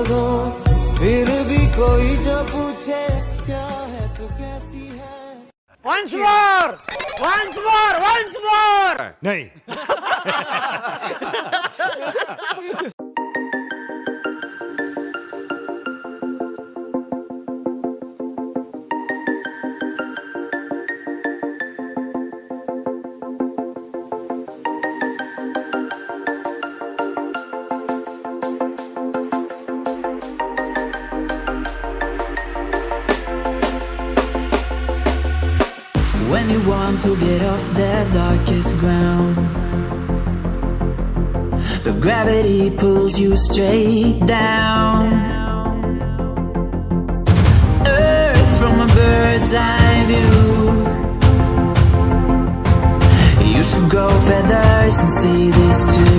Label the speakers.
Speaker 1: फिर भी कोई जो पूछे क्या है तू कैसी है.
Speaker 2: Once more! Once more! Once more!
Speaker 3: नहीं.
Speaker 4: When you want to get off that darkest ground, the gravity pulls you straight down. Earth from a bird's eye view. You should grow feathers and see this too.